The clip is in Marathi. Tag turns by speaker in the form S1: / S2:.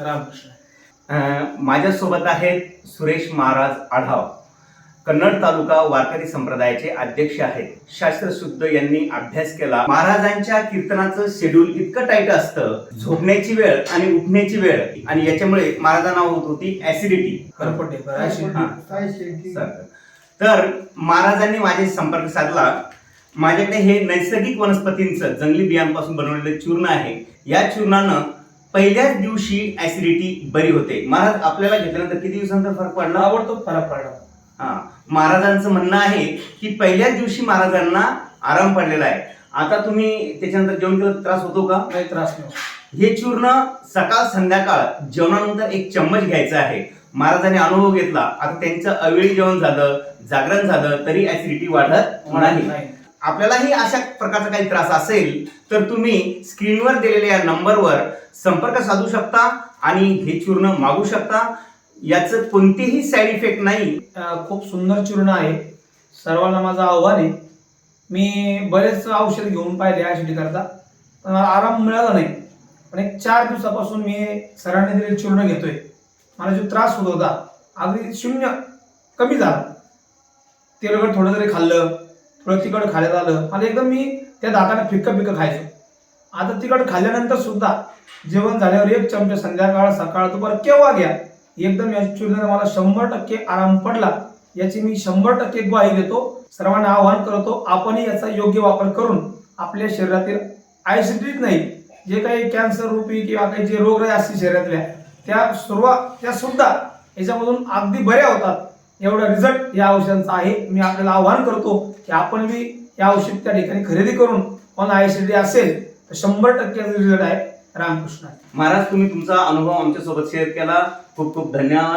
S1: रामकृष्ण.
S2: माझ्यासोबत आहेत सुरेश महाराज आढाव, कन्नड तालुका वारकरी संप्रदायाचे अध्यक्ष आहेत. शास्त्रशुद्ध यांनी अभ्यास केला. महाराजांच्या कीर्तनाचं शेड्यूल इतकं टाईट असतं, झोपण्याची वेळ आणि उठण्याची वेळ, आणि याच्यामुळे महाराजांना होत होती ऍसिडिटी. तर महाराजांनी माझे संपर्क साधला. माझ्याकडे हे नैसर्गिक वनस्पतींचं जंगली बियांपासून बनवलेलं चूर्ण आहे. या चूर्णानं पहिल्याच दिवशी ऍसिडिटी बरी होते. महाराज, आपल्याला घेतल्यानंतर किती दिवसांचा फरक पडला?
S1: आवडतो फरक पडला.
S2: महाराजांचं म्हणणं आहे की पहिल्याच दिवशी महाराजांना आराम पडलेला आहे. आता तुम्ही त्याच्यानंतर जेवण केलं, त्रास होतो का?
S1: काही त्रास नाही.
S2: हे चूर्ण सकाळ संध्याकाळ जेवणानंतर 1 चम्मच घ्यायचं आहे. महाराजांनी अनुभव घेतला. आता त्यांचं अवेळी जेवण झालं, जागरण झालं, तरी ऍसिडिटी वाढत नाही. आपल्यालाही अशा प्रकारचा काही त्रास असेल तर तुम्ही स्क्रीनवर दिलेल्या या नंबरवर संपर्क साधू शकता आणि हे चूर्ण मागू शकता. याचं कोणतेही साईड इफेक्ट नाही.
S1: खूप सुंदर चूर्ण आहे. सर्वांना माझं आव्हान आहे. मी बरेच औषध घेऊन पाहिले ऍसिडिटी करता, पण मला आराम मिळाला नाही. पण एक 4 दिवसापासून मी सरांनी दिलेले चूर्ण घेतोय. मला जो त्रास होत होता अगदी 0 कमी झाला. तेलकट थोडं जरी खाल्लं, थोडं तिखट खायला आलं, मला एकदम मी त्या दाताने फिक्क फिक्क खायचो. आता तिखट खाल्ल्यानंतर सुद्धा जेवण झाल्यावर 1 चमचा संध्याकाळ सकाळ दुपार केव्हा घ्या, एकदम या चूर्णाने मला 100% आराम पडला. याची मी 100% ग्वाही देतो. सर्वांना आवाहन करतो, आपणही याचा योग्य वापर करून आपल्या शरीरातील ऍसिडिटी नाही, जे काही कॅन्सर रूपी किंवा काही जे रोग असतील शरीरातल्या, त्या सुद्धा याच्यामधून अगदी बऱ्या होतात. एवढा रिझल्ट या औषधांचा आहे. मी आपल्याला आवाहन करतो की आपण बी या औषध त्या ठिकाणी खरेदी करून, कोणा ऍसिडिटी असेल तर 100% रिझल्ट आहे. रामकृष्ण.
S2: महाराज, तुम्ही तुमचा अनुभव आमच्यासोबत शेअर केला. खूप खूप धन्यवाद.